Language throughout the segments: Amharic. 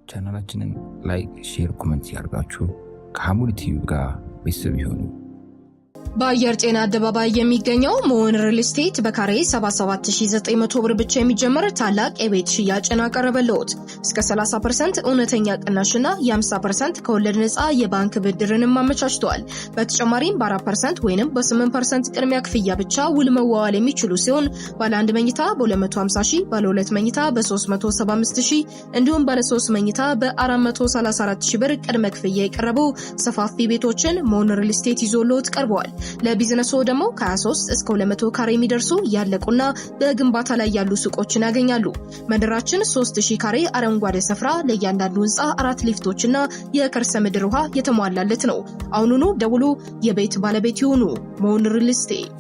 ቻናላችንን ላይክ፣ ሼር፣ ኮሜንት ያርጋችሁ ከሐሙድ ቲዩብ ጋር ቤተሰብ ይሁኑ። በአየር ጤና አደባባይ የሚገኘው ሞን ሪል ስቴት በካሬ 77900 ብር ብቻ የሚጀምር ታላቅ የቤት ሽያጭን አቀረበልዎት። እስከ 30% እውነተኛ ቅናሽና የ50% ከወለድ ነፃ የባንክ ብድርንም አመቻችቷል። በተጨማሪም በ4% ወይንም በ8% ቅድሚያ ክፍያ ብቻ ውል መዋዋል የሚችሉ ሲሆን ባለ 1 መኝታ በ250 ሺህ፣ ባለ 2 መኝታ በ375 ሺህ እንዲሁም ባለ 3 መኝታ በ434 ሺህ ብር ቅድመ ክፍያ የቀረቡ ሰፋፊ ቤቶችን ሞን ሪል ስቴት ይዞልዎት ቀርበዋል። ለቢዝነሱ ደግሞ ከ23 እስከ 200 ካሬ የሚደርሱ ያለቁና በግንባታ ላይ ያሉ ሱቆችን ያገኛሉ። መንደራችን 3000 ካሬ አረንጓዴ ስፍራ፣ ለእያንዳንዱ ህንጻ 4 ሊፍቶችና የከርሰ ምድር ውሃ የተሟላለት ነው። አሁኑኑ ደውሉ፣ የቤት ባለቤት ይሁኑ። ሞን ሪል ስቴት።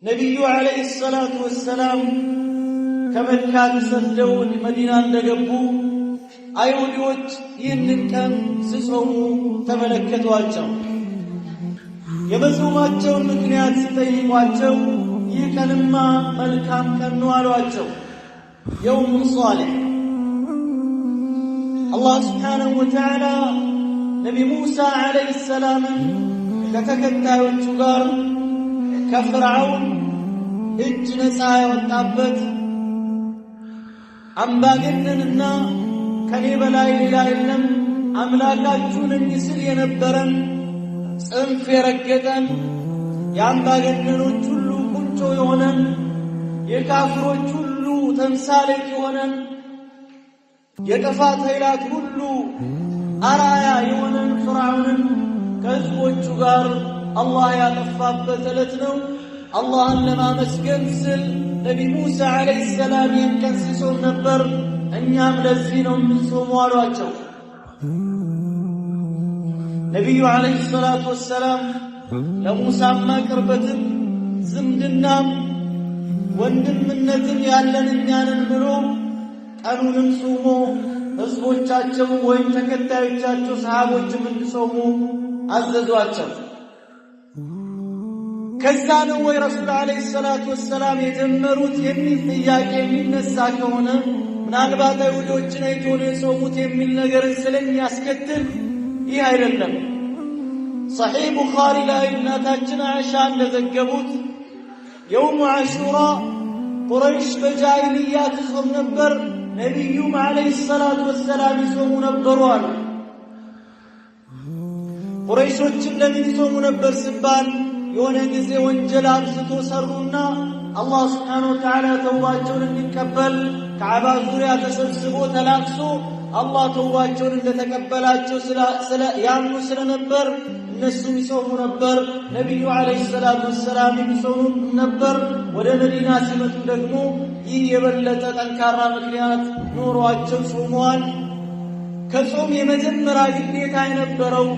ነብዩ አለይሂ ሰላቱ ወሰላም ከመካ ተሰደው መዲና እንደገቡ አይሁዶች ይህንን ቀን ሲጾሙ ተመለከቷቸው። የመጾማቸውን ምክንያት ሲጠይቋቸው ይህ ቀንማ መልካም ቀን ነው አሏቸው። የውም ሷሊህ። አላህ ስብሓነሁ ወተዓላ ነቢ ሙሳ ዓለይሂ ሰላምን ከተከታዮቹ ጋር ከፍርዓውን እጅ ነፃ ያወጣበት አምባገነንና ከኔ በላይ ሌላ የለም አምላካችሁ ነኝ ሲል የነበረን ጽንፍ የረገጠን የአምባገነኖች ሁሉ ቁንጮ የሆነን የካፍሮች ሁሉ ተምሳሌት የሆነን የጥፋት ኃይላት ሁሉ አራያ የሆነን ፍርዓውንን ከሕዝቦቹ ጋር አላህ ያጠፋበት ዕለት ነው። አላህን ለማመስገን ስል ነቢ ሙሳ ዓለይሂ ሰላም ይህን ቀን ሲጾም ነበር። እኛም ለዚህ ነው የምንጾመው አሏቸው። ነቢዩ ዓለይሂ ሰላቱ ወሰላም ለሙሳማ ቅርበትም ዝምድናም ወንድምነትም ያለን እኛንን ብሎ ቀኑንም ጾሞ ሕዝቦቻቸው ወይም ተከታዮቻቸው ሰሃቦችም እንዲጾሙ አዘዟቸው። ከዛ ነው ወይ ረሱል ዓለይሂ ሰላቱ ወሰላም የጀመሩት የሚል ጥያቄ የሚነሳ ከሆነ ምናልባት አይሁዶችን አይቶ ነው የጾሙት የሚል ነገርን ስለሚያስከትል ይህ አይደለም። ሰሒህ ቡኻሪ ላይ እናታችን አይሻ እንደዘገቡት የውም ዓሹራ ቁረይሽ በጃሂልያ ትጾም ነበር፣ ነቢዩም ዓለይሂ ሰላቱ ወሰላም ይጾሙ ነበሩ አሉ። ቁረይሾችም ለምን ይጾሙ ነበር ሲባል የሆነ ጊዜ ወንጀል አብዝቶ ሰሩና አላህ ስብሓነሁ ወተዓላ ተውባቸውን እንዲቀበል ከዓባ ዙሪያ ተሰብስቦ ተላቅሶ አላህ ተውባቸውን እንደተቀበላቸው ያምኑ ስለነበር እነሱም ይጾሙ ነበር። ነቢዩ ዓለይሂ ሰላቱ ወሰላም ይጾሙ ነበር። ወደ መዲና ሲመጡ ደግሞ ይህ የበለጠ ጠንካራ ምክንያት ኖሯቸው ጾመዋል። ከጾም የመጀመሪያ ግዴታ የነበረው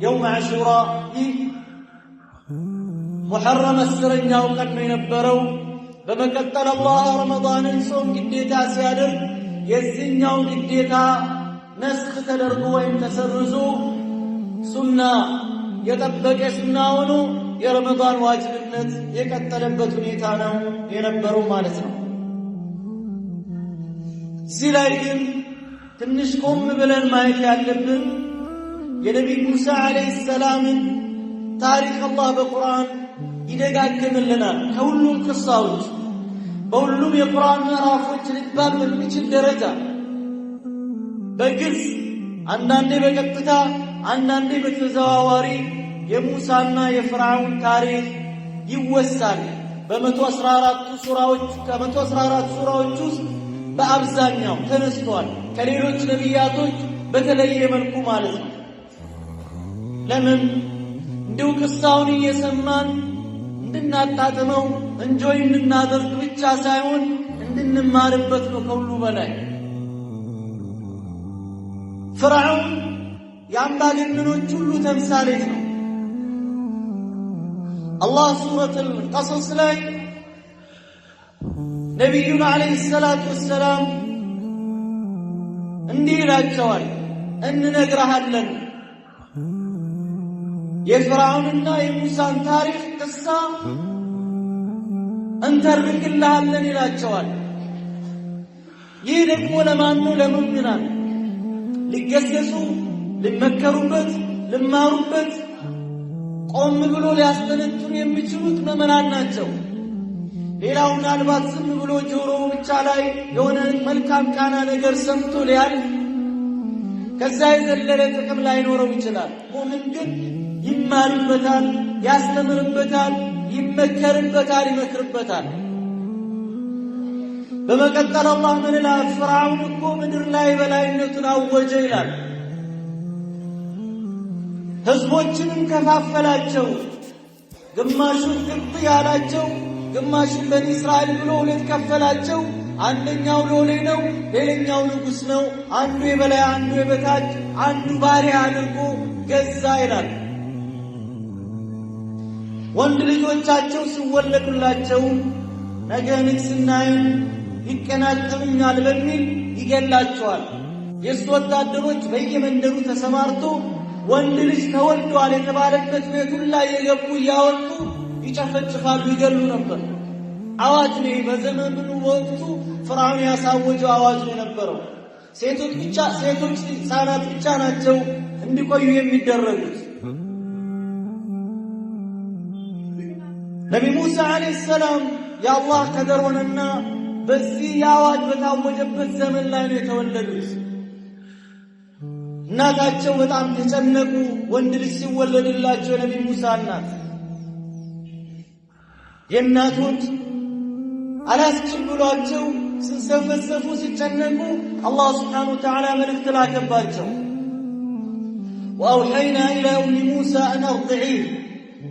የውም ዓሹራ ይህ ሙሐረም 10ኛው ቀን ነው የነበረው። በመቀጠል አላህ ረመዳንን ጾም ግዴታ ሲያደርግ የዚህኛው ግዴታ ነስኽ ተደርጎ ወይም ተሰርዞ ሱና የጠበቀ ሱና ሆኖ የረመዳን ዋጅብነት የቀጠለበት ሁኔታ ነው የነበረው ማለት ነው። እዚህ ላይ ግን ትንሽ ቆም ብለን ማየት ያለብን የነቢዩ ሙሳ ዓለይሂ ሰላምን ታሪክ አላህ በቁርአን ይደጋግምልናል። ከሁሉም ቅሳዎች በሁሉም የቁርአን ምዕራፎች ሊባል በሚችል ደረጃ በግልጽ አንዳንዴ በቀጥታ አንዳንዴ በተዘዋዋሪ የሙሳና የፍርዓውን ታሪክ ይወሳል። በ114 ሱራዎች ውስጥ በአብዛኛው ተነስቷል። ከሌሎች ነቢያቶች በተለየ መልኩ ማለት ነው። ለምን እንዲሁ ቅሳውን እየሰማን እንድናጣጥመው እንጆይ እንድናደርግ ብቻ ሳይሆን እንድንማርበት ነው። ከሁሉ በላይ ፍርዓውን የአምባገነኖች ሁሉ ተምሳሌት ነው። አላህ ሱረቱል ቀሰስ ላይ ነቢዩን ዓለይሂ ሰላቱ ወሰላም እንዲህ ይላቸዋል፣ እንነግርሃለን የፍርዓውንና የሙሳን ታሪክ ቅሳ እንተርክልሃለን ይላቸዋል። ይህ ደግሞ ለማን ነው? ለሙእሚናን። ሊገሰጹ ሊመከሩበት ሊማሩበት ቆም ብሎ ሊያስተነትኑ የሚችሉት ምዕመናን ናቸው። ሌላው ምናልባት ዝም ብሎ ጆሮ ብቻ ላይ የሆነ መልካም ቃና ነገር ሰምቶ ሊያልፍ ከዛ የዘለለ ጥቅም ላይኖረው ይችላል። ሙእሚን ግን ይማርበታል፣ ያስተምርበታል፣ ይመከርበታል፣ ይመክርበታል። በመቀጠል አላህ ምን ይላል? ፍርዓውን እኮ ምድር ላይ በላይነቱን አወጀ ይላል። ህዝቦችንም ከፋፈላቸው። ግማሹን ግብጥ ያላቸው፣ ግማሹን በኒ እስራኤል ብሎ ሁለት ከፈላቸው። አንደኛው ሎሌ ነው፣ ሌላኛው ንጉሥ ነው። አንዱ የበላይ አንዱ የበታች፣ አንዱ ባሪያ አድርጎ ገዛ ይላል። ወንድ ልጆቻቸው ሲወለዱላቸው ነገ ንግሥናዬን ይቀናቀኑኛል በሚል ይገላቸዋል። የእሱ ወታደሮች በየመንደሩ ተሰማርቶ ወንድ ልጅ ተወልዷል የተባለበት ቤቱን ላይ የገቡ እያወጡ ይጨፈጭፋሉ፣ ይገሉ ነበር። አዋጅ ነው። በዘመኑ ወቅቱ ፍርዓውን ያሳወጀው አዋጅ ነው የነበረው። ሴቶች ሕፃናት ብቻ ናቸው እንዲቆዩ የሚደረጉት። ነቢ ሙሳ ዓለይሂ ሰላም የአላህ ቀደር ሆነና በዚህ የአዋጅ በታወጀበት ዘመን ላይ ነው የተወለዱት። እናታቸው በጣም ተጨነቁ። ወንድ ልጅ ሲወለድላቸው የነቢ ሙሳ እናት የእናቶች አላስችል ብሏቸው ሲንሰፈሰፉ ሲጨነቁ አላህ ስብሓነሁ ወተዓላ መልእክት ላከባቸው። ወአውሐይና ኢላ ኡሚ ሙሳ አን አርዲዒህ፣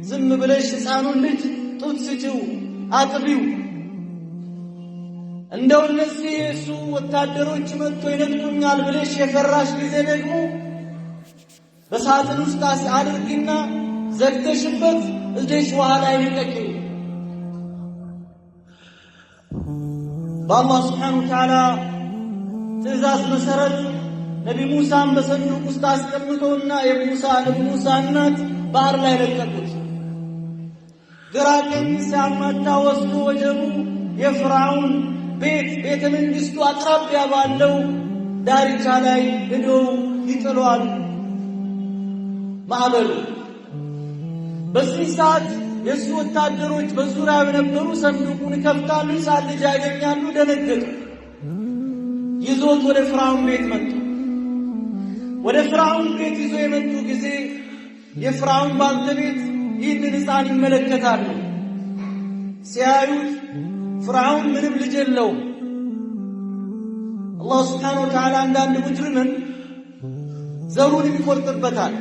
ዝም ብለሽ ሕፃኑን ልጅ ጡት ስጪው፣ አጥቢው። እንደው እነዚህ የእሱ ወታደሮች መጥቶ ይነጥቁኛል ብለሽ የፈራሽ ጊዜ ደግሞ በሳጥን ውስጥ አድርጊና ዘግተሽበት እዚህ ውሃ ላይ ልቀቂው። በአላህ ስብሓነሁ ወተዓላ ትእዛዝ መሰረት ነቢ ሙሳን በሰንዱቅ ውስጥ አስቀምጦና ነቢ ሙሳ እናት ባህር ላይ ለቀቁት። ግራ ቀኝ ሲያማታ ወስዶ ወጀቡ የፍርዓውን ቤተ መንግሥቱ አቅራቢያ ባለው ዳርቻ ላይ ሄዶ ይጥሏል ማዕበሉ። በዚህ ሰዓት የእሱ ወታደሮች በዙሪያው የነበሩ ሰንዱቁን ከፍታሉ፣ ሕፃን ልጅ ያገኛሉ፣ ደነገጡ። ይዞት ወደ ፍርዓውን ቤት መጡ። ወደ ፍርዓውን ቤት ይዞ የመጡ ጊዜ የፍርዓውን ባልተቤት ይህንን ሕፃን ይመለከታሉ። ሲያዩት ፍርዓውን ምንም ልጅ የለውም። አላህ ስብሓነሁ ወተዓላ አንዳንድ ሙጅሪምን ዘሩን ይቆርጥበታል፣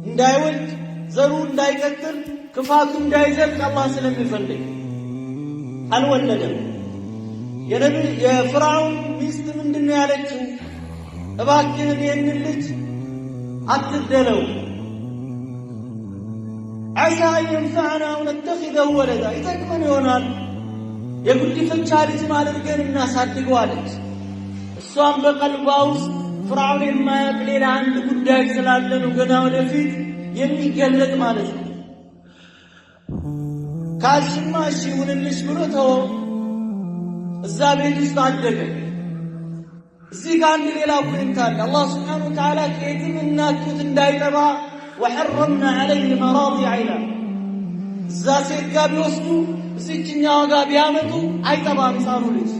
እንዳይወልድ ዘሩ እንዳይቀጥል ክፋቱ እንዳይዘልቅ አላህ ስለሚፈልግ አልወለደም። የፍርዓውን ሚስት ምንድነው ያለችው? እባክህን ይህንን ልጅ አትግደለው፣ ዐሳ አን የንፈዐና አው ነተኺዘሁ ወለዳ፣ ይጠቅመን ይሆናል የጉዲፈቻ ልጅ አድርገን እናሳድገው አለች። እሷም በቀልቧ ውስጥ ፍርዓውን የማያውቅ ሌላ አንድ ጉዳይ ስላለ ነው ገና ወደፊት የሚገለጥ ማለት ነው። ካልሽማ እሺ ይሁንልሽ ብሎ ተወው። እዛ ቤት ውስጥ አደገ። እዚህ ጋር አንድ ሌላ ፖይንት አለ። አላህ ስብሓነሁ ወተዓላ ከየትም እናት ጡት እንዳይጠባ ወሐረምና ዐለይሂ መራዲዐ ይላል። እዛ ሴት ጋር ቢወስዱ እዚችኛዋ ጋር ቢያመጡ አይጠባም ሕፃኑ ልጅ።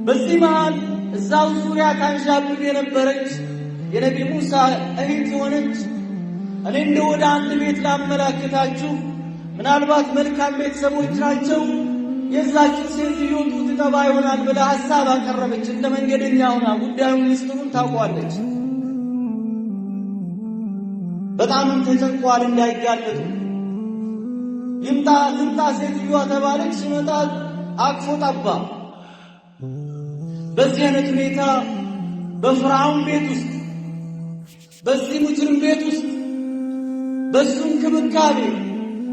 በዚህ መሃል እዛው ዙሪያ ታንዣብብ የነበረች የነቢ ሙሳ እህት የሆነች እኔ እንደ ወደ አንድ ቤት ላመላክታችሁ፣ ምናልባት መልካም ቤተሰቦች ናቸው፣ የዛችን ሴትዮ ጡት ጠባ ይሆናል ብላ ሐሳብ አቀረበች። እንደ መንገደኛ ሆና ጉዳዩን ሚስጥሩን ታውቋለች። በጣምም ተጨንቋል እንዳይጋለጡ። ትምጣ ሴትዮዋ ተባለች። ሲመጣ አቅፎ ጠባ። በዚህ አይነት ሁኔታ በፍርዓውን ቤት ውስጥ በዚህ ሙጅሪም ቤት ውስጥ በሱ እንክብካቤ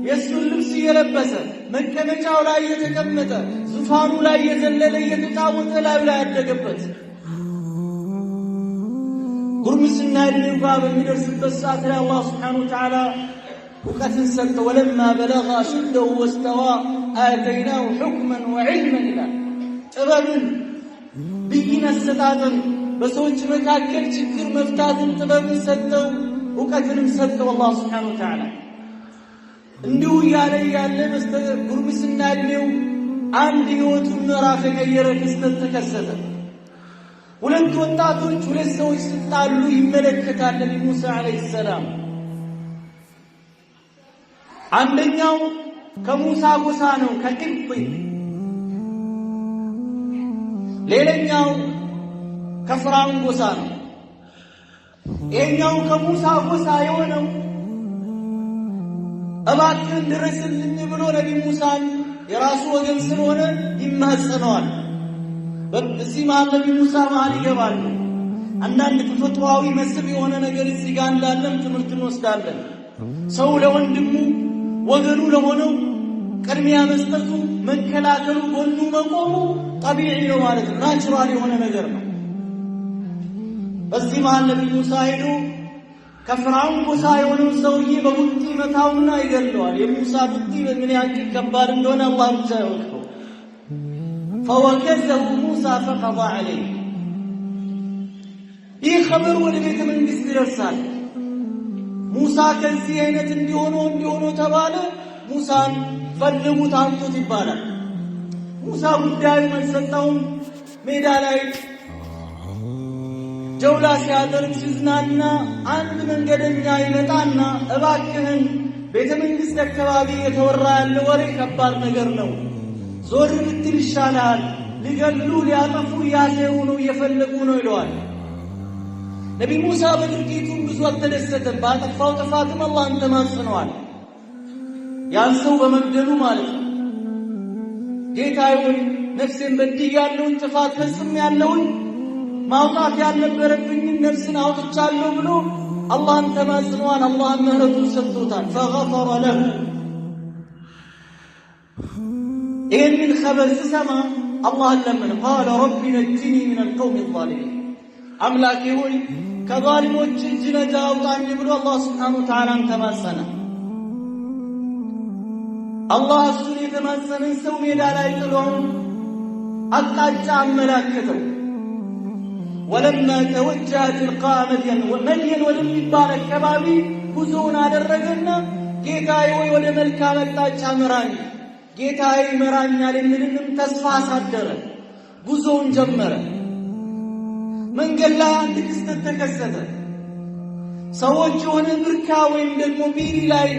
የእሱን ልብስ እየለበሰ መቀመጫው ላይ እየተቀመጠ ዙፋኑ ላይ እየዘለለ እየተጫወተ ላዩ ላይ ያደገበት ጉርምስና ዕድሜው ጋር በሚደርስበት ሰዓት ላይ አላህ ስብሓነሁ ወተዓላ እውቀትን ሰጠ። ወለማ በለገ አሹደሁ ወስተዋ አተይናሁ ሑክመን ወዕልመን ይላል። ጥበብን ብይን አሰጣጥን በሰዎች መካከል ችግር መፍታትን ጥበብን ሰጠው፣ እውቀትንም ሰጠው አላህ ሱብሓነሁ ወተዓላ። እንዲሁ ያለ ጉርምስና ዕድሜው አንድ ህይወቱን ምዕራፍ የቀየረ ክስተት ተከሰተ። ሁለት ወጣቶች ሁለት ሰዎች ሲጣሉ ይመለከታል ነቢ ሙሳ ዓለይሂ ሰላም። አንደኛው ከሙሳ ጎሳ ነው ከቂብጢ፣ ሌላኛው ከፍራውን ጎሳ ነው። ይሄኛው ከሙሳ ጎሳ የሆነው እባክህን ድረስልኝ ብሎ ነቢ ሙሳን የራሱ ወገን ስለሆነ ይማጸነዋል። በዚህ መሃል ነቢ ሙሳ መሃል ይገባሉ። አንዳንድ ተፈጥሯዊ መስብ የሆነ ነገር እዚህ ጋር እንዳለም ትምህርት እንወስዳለን። ሰው ለወንድሙ ወገኑ ለሆነው ቅድሚያ መስጠቱ፣ መከላከሉ፣ ጎኑ መቆሙ ጠቢዒ ነው ማለት ነው። ናቹራል የሆነ ነገር ነው። በዚህ መሃል ነቢ ሙሳ ሄዶ ከፍራውን ጎሳ የሆነው ሰውዬ በቡጢ መታውና ይገለዋል። የሙሳ ቡጢ በምን ያክል ከባድ እንደሆነ አላህ ብቻ ያውቀው። ፈወከዘሁ ሙሳ ፈቀض ዐለይህ። ይህ ኸበር ወደ ቤተ መንግሥት ይደርሳል። ሙሳ ከዚህ አይነት እንዲሆኖ ተባለ። ሙሳን ፈልጉት አምጡት ይባላል። ሙሳ ጉዳዩን አልሰጠውም። ሜዳ ላይ ጀውላ ሲያደርግ ሲዝናና አንድ መንገደኛ ይመጣና እባክህን ቤተ መንግሥት አካባቢ የተወራ ያለ ወሬ ከባድ ነገር ነው፣ ዞር ብትል ይሻላል፣ ሊገሉ ሊያጠፉ እያሴሩ ነው፣ እየፈለጉ ነው ይለዋል። ነቢ ሙሳ በድርጊቱም ብዙ አልተደሰተም። ባጠፋው ጥፋትም አላህን ተማጽነዋል። ያን ሰው በመግደሉ ማለት ነው። ጌታዬ ሆይ ነፍሴን በድያለሁኝ፣ ጥፋት ፈጽሜያለሁኝ፣ ማውጣት ያልነበረብኝን ነፍስን አውጥቻለሁ ብሎ አላህን ተማጽነዋል። አላህን ምህረቱን ሰጥቶታል። ፈገፈረ ለሁ። ይህንን ኸበር ስሰማ አላህን ለመነ። ቃለ ረቢ ነጅኒ ሚነል ቀውሚ ዛሊሚን፣ አምላኬ ሆይ ከዛሊሞች እጅ ነጃ አውጣኝ ብሎ አላህ ሱብሓነሁ ወተዓላን ተማጸነ። አላህ እሱን የተማጸነን ሰው ሜዳ ላይ ጥሎን አቅጣጫ አመላከተው። ወለማ ተወጀሀ ትልቃአ መድየን ወደሚባል አካባቢ ጉዞውን አደረገና ጌታዬ ሆይ ወደ መልካም አቅጣጫ ምራኝ፣ ጌታዬ ይመራኛል የሚልንም ተስፋ አሳደረ። ጉዞውን ጀመረ። መንገድ ላይ አንድ ክስተት ተከሰተ። ሰዎች የሆነ ብርካ ወይም ደግሞ ቢሪ ላይ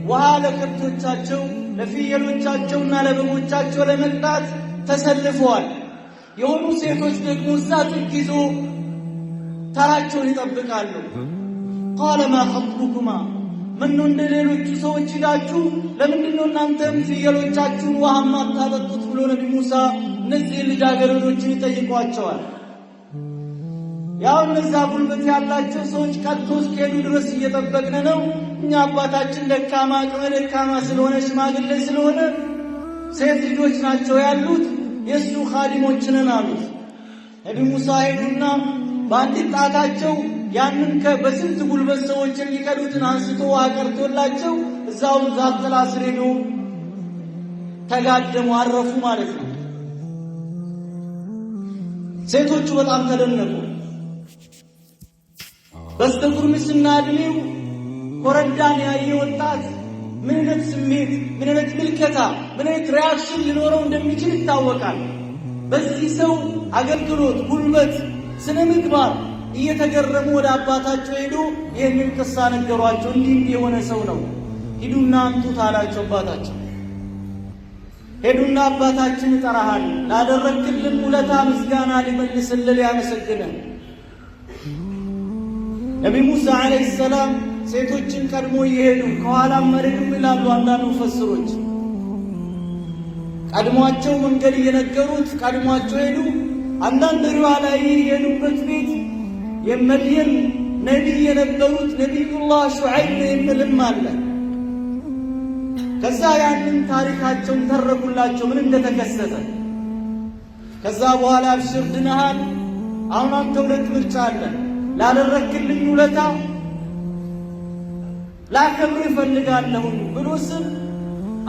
ውሃ ለከብቶቻቸው ለፍየሎቻቸውና ለበጎቻቸው ለመቅዳት ተሰልፈዋል። የሆኑ ሴቶች ደግሞ እዛ ጥግ ይዞ ተራቸውን ይጠብቃሉ። ቃለ ማ ኸጥቡኩማ፣ ምነው እንደ ሌሎቹ ሰዎች ሂዳችሁ ለምንድነው እናንተም ፍየሎቻችሁን ውሃ ማታጠጡት ብሎ ነቢ ሙሳ እነዚህ ልጃገረዶችን ይጠይቋቸዋል። ያው እነዛ ጉልበት ያላቸው ሰዎች ቀጥቶ እስኪሄዱ ድረስ እየጠበቅን ነው፣ እኛ አባታችን ደካማ አቅመ ደካማ ስለሆነ ሽማግሌ ስለሆነ ሴት ልጆች ናቸው ያሉት፣ የእሱ ኻዲሞች ነን አሉት። ነቢ ሙሳ ሄዱና በአንዲት ጣታቸው ያንን በስንት ጉልበት ሰዎችን ሊቀዱትን አንስቶ ውሃ ቀርቶላቸው እዛው ዛፍ ጥላ ስር ሄዶ ተጋደሙ፣ አረፉ ማለት ነው። ሴቶቹ በጣም ተደነቁ። በስተጉርምስና ዕድሜው ኮረዳን ያየ ወጣት ምን አይነት ስሜት፣ ምን አይነት ምልከታ፣ ምን አይነት ሪያክሽን ሊኖረው እንደሚችል ይታወቃል። በዚህ ሰው አገልግሎት፣ ጉልበት፣ ስነ ምግባር እየተገረሙ ወደ አባታቸው ሄዶ ይህንን ቅሳ ነገሯቸው። እንዲህ የሆነ ሰው ነው፣ ሂዱና አምጡት አላቸው አባታቸው። ሄዱና አባታችን ይጠራሃል፣ ላደረግክልን ውለታ ምስጋና ሊመልስልህ ሊያመሰግንህ። ነቢ ሙሳ ዓለይሂ ሰላም ሴቶችን ቀድሞ እየሄዱ ከኋላም መሬትም ይላሉ አንዳንድ ሙፈስሮች። ቀድሟቸው መንገድ እየነገሩት ቀድሟቸው ሄዱ። አንዳንድ ሪዋያ ላይ የሄዱበት ቤት የመድየን ነቢይ የነበሩት ነቢዩላህ ሹዐይብ የሚልም አለ። ከዛ ያንን ታሪካቸውን ተረኩላቸው ምን እንደተከሰተ። ከዛ በኋላ አብሽር ድነሃል፣ አሁን አንተ ሁለት ምርጫ አለ፣ ላደረክልኝ ውለታ ላከብር እፈልጋለሁ ብሎ ስም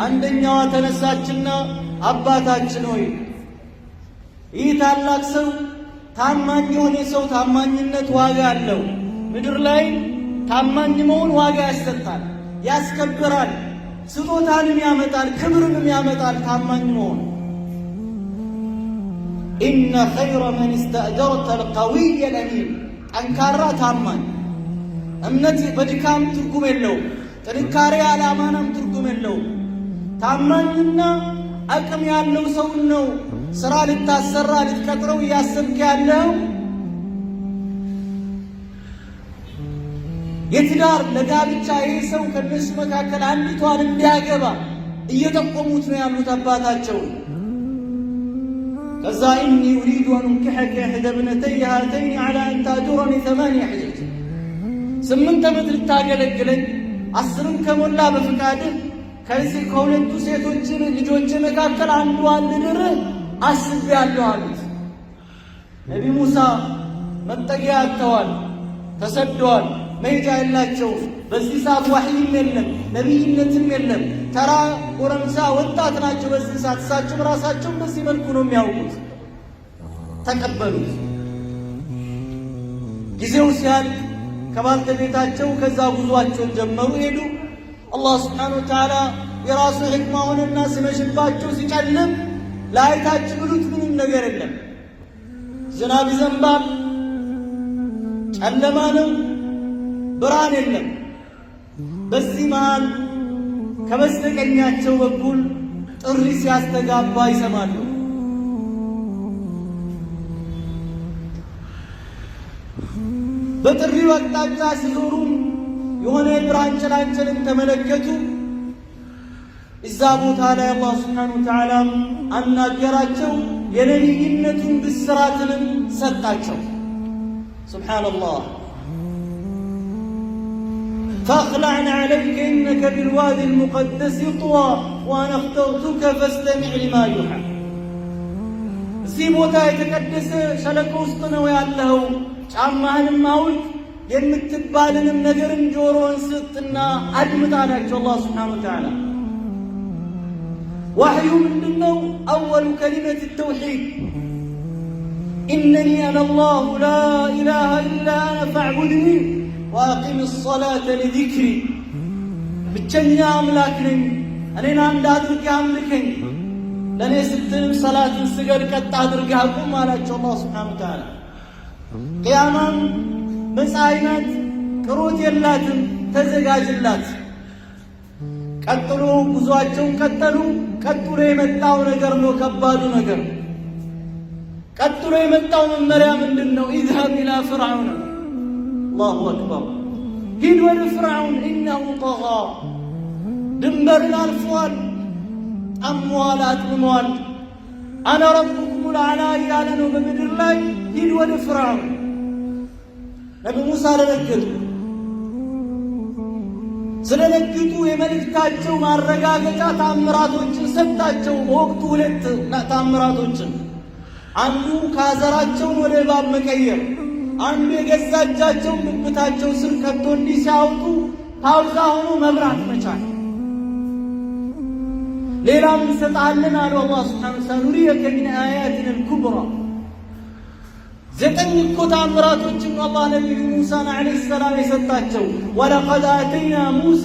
አንደኛዋ ተነሳችና አባታችን ሆይ ይህ ታላቅ ሰው ታማኝ የሆነ ሰው ታማኝነት ዋጋ አለው። ምድር ላይ ታማኝ መሆን ዋጋ ያሰጣል፣ ያስከብራል፣ ስጦታንም ያመጣል፣ ክብርንም ያመጣል። ታማኝ መሆን ኢነ ኸይረ መን እስተእጀርተ አልቀዊየ አልአሚን። ጠንካራ ታማኝ። እምነት በድካም ትርጉም የለውም። ጥንካሬ ዓላማናም ትርጉም የለውም። ታማኝና አቅም ያለው ሰው ነው ስራ ልታሰራ ልትቀጥረው እያሰብክ ያለው። የትዳር ለጋብቻ ይህ ሰው ከነሱ መካከል አንዲቷን እንዲያገባ እየጠቆሙት ነው ያሉት አባታቸው። ከዛ ኢኒ ኡሪዱ አን እንኪሐከ ኢሕዳ ብነተየ ሃተይኒ ዐላ አን ተእጁረኒ 8 ሐጀጅ፣ 8 ዓመት ልታገለግለኝ 10ም ከሞላ በፍቃድህ ከዚህ ከሁለቱ ሴቶች ልጆች መካከል አንዷን ልድርህ አስቤያለሁ አሉት። ነቢ ሙሳ መጠጊያ አጥተዋል፣ ተሰደዋል፣ መሄጃ የላቸው። በዚህ ሰዓት ዋሕይም የለም፣ ነቢይነትም የለም። ተራ ጎረምሳ ወጣት ናቸው በዚህ ሰዓት። እሳቸው ራሳቸው በዚህ መልኩ ነው የሚያውቁት። ተቀበሉት። ጊዜው ሲያልቅ ከባልተቤታቸው ከዛ ጉዟቸውን ጀመሩ፣ ሄዱ። አላህ ስብሓነሁ ወተዓላ የራሱ ሕክማ ሆነና ሲመሽባቸው ሲጨልም ላይታች ብሉት ምንም ነገር የለም። ዝናብ ይዘንባል፣ ጨለማ ነው፣ ብርሃን የለም። በዚህ መሃል ከበስተቀኛቸው በኩል ጥሪ ሲያስተጋባ ይሰማሉ። በጥሪው አቅጣጫ ሲዞሩ የሆነ የብርሃን ጭላንጭልን ተመለከቱ። እዛ ቦታ ላይ አላህ ስብሓነሁ ወተዓላ አናገራቸው፣ የነቢይነቱን ብስራትንም ሰጣቸው። ሱብሓነላህ። ፈአኽለዕና ዐለይከ ኢነከ ቢልዋዲ አልሙቀደስ ጡዋ ወአና እኽተርቱከ ፈስተሚዕ ሊማ ዩሓ። እዚህ ቦታ የተቀደሰ ሸለቆ ውስጥ ነው ያለኸው፣ ጫማህንም አውልቅ፣ የምትባልንም ነገርን ጆሮን ስጥና አድምጥ አላቸው አላህ ስብሓነሁ ወተዓላ። ዋሕዩ ምንድነው? አወሉ ከሊመት ተውሒድ ኢነኒ አነ አላሁ ላ ኢላሃ ኢላ አነ ፈዕቡድኒ ወአቂም ሰላተ ሊዚክሪ። ብቸኛ አምላክ ነኝ፣ እኔን አንድ አድርገህ አምልከኝ፣ ለእኔ ስትልም ሰላትን ስገድ፣ ቀጥ አድርገህ አቁም አላቸው አላህ ስብሓነሁ ወተዓላ። ቅያማም መጻኢ ናት፣ ቅሮት የላትም፣ ተዘጋጅላት። ቀጥሎ ጉዞአቸውን ቀጠሉ። ቀጥሎ የመጣው ነገር ነው ከባዱ ነገር። ቀጥሎ የመጣው መመሪያ ምንድን ነው? ኢዝሀብ ኢላ ፍርዐውነ። አላሁ አክበር። ሂድ ወደ ፍርዐውን፣ ኢነሁ ጠጋ። ድንበርን አልፏል፣ ጠሟል፣ አጥምሟል። አነ ረቡኩሙል አዕላ እያለ ነው በምድር ላይ። ሂድ ወደ ፍርዐውን። ነቢ ሙሳ ደነገጡ። ስለነገጡ የመልእክታቸው ማረጋገጫ ታምራቶችን ሰጣቸው። በወቅቱ 2 ታምራቶችን፣ አንዱ ካዘራቸውን ወደ እባብ መቀየር፣ አንዱ የገዛ እጃቸውን ብብታቸው ስር ከቶ እንዲህ ሲያወጡ ፓውዛ ሆኖ መብራት መቻል። ሌላም እንሰጣለን አሉ አላህ ሱብሓነሁ ወተዓላ፣ ኑሪየከ ሚን አያቲና አልኩብራ። 9 እኮ ታምራቶችን አላህ ነቢዩ ሙሳን ዓለይሂ ሰላም የሰጣቸው። ወለቀድ አተይና ሙሳ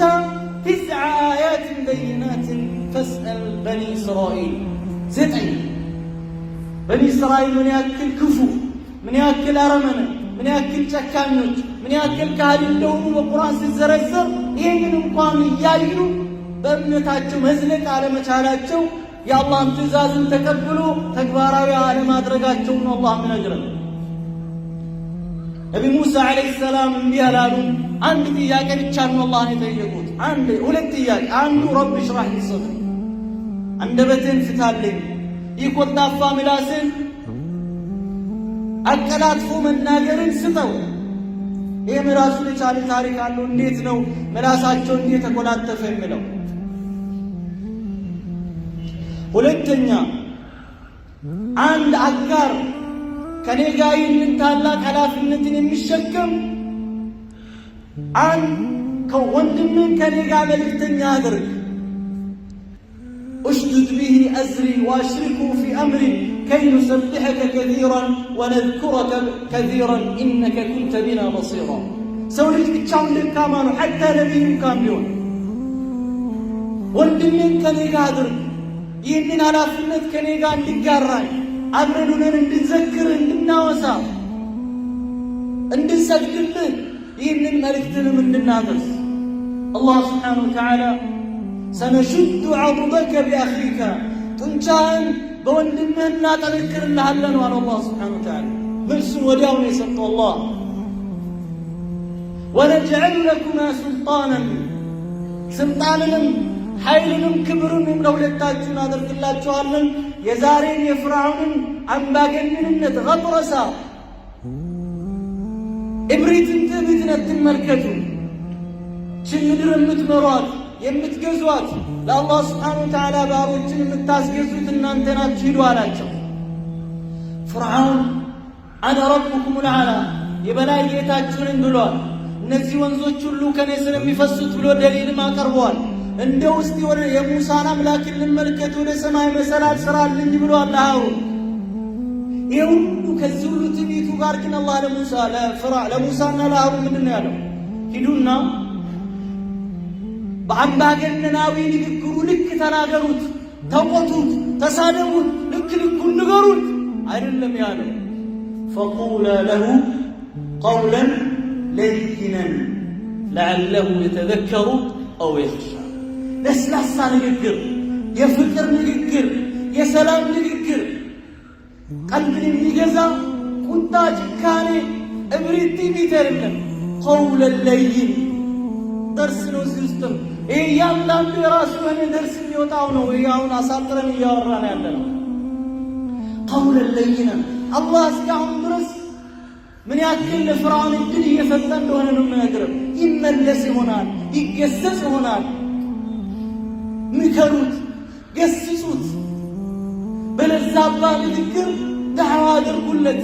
9 አያትን በይናትን ፈስአል በኒ እስራኤል። 9 በኒ እስራኤል ምን ያክል ክፉ፣ ምን ያክል አረመነ፣ ምን ያክል ጨካኞች፣ ምን ያክል ካህዲ እንደሆኑ በቁርአን ሲዘረዘር ይህንን እንኳን እያዩ በእምነታቸው መዝለቅ አለመቻላቸው የአላህን ትእዛዝን ተቀብሎ ተግባራዊ አለማድረጋቸውን ነው አላህ የሚነግረን። ነቢ ሙሳ ዓለይሂ ሰላም እንዲህ አላሉ። አንድ ጥያቄ ብቻ ነው አላህን የጠየቁት። 2 ጥያቄ። አንዱ ረቢ ሽራህ ሊ ሰድሪ፣ አንደበትን ፍታልኝ፣ ይህ ኮልታፋ ምላስን አቀላጥፎ መናገርን ስጠው። ይህ ምላሱን የቻለ ታሪክ አለው። እንዴት ነው ምላሳቸው እንዴት ተኮላተፈ የሚለው። ሁለተኛ አንድ አጋር ከኔ ጋር ይህንን ታላቅ ኃላፊነትን የሚሸከም አንድ ከወንድምን ከኔ ጋር መልእክተኛ አድርግ። اشدد به أزري وأشركه في أمري كي نسبحك كثيرا ونذكرك كثيرا إنك كنت بنا بصيرا. سولج بتشاون للكامان حتى نبي كاملون ወንድሜን ከኔ ጋር አድርግ ይህንን ኃላፊነት ከኔ ጋር እንዲጋራኝ አብረን ሆነን እንድንዘክር እንድናወሳ እንድንሰግድልህ ይህንን መልእክትንም እንድናደርስ አላህ ስብሓነሁ ወተዓላ ሰነሹዱ ዐضደከ ቢአኺከ ጡንቻህን በወንድምህ እናጠነክርልሃለን አለ አላህ ስብሓነሁ ወተዓላ። መልሱን ወዲያውኑ የሰጠው አላህ ወነጅዐል ለኩማ ሱልጣናን ስልጣንንም ኃይልንም ክብርንም ለሁለታችሁ እናደርግላችኋለን። የዛሬን የፍርዓውን አምባገነንነት ገጥረሳ እብሪትን ትዕቢትን ትመልከቱ። ምድር የምትመሯት የምትገዟት ለአላህ ስብሓነሁ ወተዓላ ባሮችን የምታስገዙት እናንተ ናችሁ ሂዱ አላቸው። ፍርዓውን አነ ረቡኩሙል አዕላ የበላይ ጌታችሁ ነኝ ብሏል። እነዚህ ወንዞች ሁሉ ከኔ ስለሚፈሱት ብሎ ደሊልም አቀርበዋል። እንደ ውስጥ ወደ የሙሳን አምላክ እንመልከት ወደ ሰማይ መሰላል ስራልኝ ብሏል ለሃሩን። ይህ ሁሉ ከዚህ ሁሉ ትዕቢቱ ጋር ግን አላህ ለሙሳና ለሃሩን ምንድን ነው ያለው? ሂዱና በአምባገነናዊ ንግግሩ ልክ ተናገሩት፣ ተቆጡት፣ ተሳደቡት፣ ልክ ልኩን ንገሩት አይደለም ያለው። ፈቁላ ለሁ ቀውለን ለይነን ለዐለሁ የተዘከሩ አው የኽሻ። ለስላሳ ንግግር፣ የፍቅር ንግግር፣ የሰላም ንግግር፣ ቀልብን የሚገዛ ቁጣ፣ ጭካኔ፣ እብሪት፣ ትዕቢት አይደለም። ቀውለን ለይን ደርስ ነው። እዚህ ውስጥም ይህ እያንዳንዱ የራሱ የሆነ ደርስ የሚወጣው ነው። ይህ አሁን አሳጥረን እያወራን ያለ ነው። ቀውለን ለይነን አላህ እስካሁን ድረስ ምን ያክል ለፍርዓውን እድል እየሰጠ እንደሆነ ነው የሚነግረው። ይመለስ ይሆናል፣ ይገሰጽ ይሆናል። ምከሩት፣ ገስጹት፣ በለዛባ ንግግር ዳዕዋ አድርጉለት።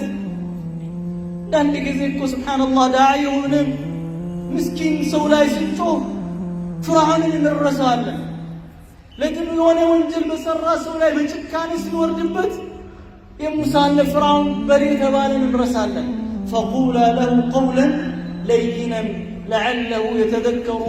አንድ ጊዜ እኮ ሱብሓነላህ ዳዒ የሆነ ምስኪን ሰው ላይ ስንጮህ ፍርዓንን እንረሳለን። ለግን የሆነ ወንጀል በሰራ ሰው ላይ በጭካኔ ስንወርድበት የሙሳን ለፍርዓውን በሬ የተባለን እንረሳለን። فقولا له قولا لينا لعله يتذكر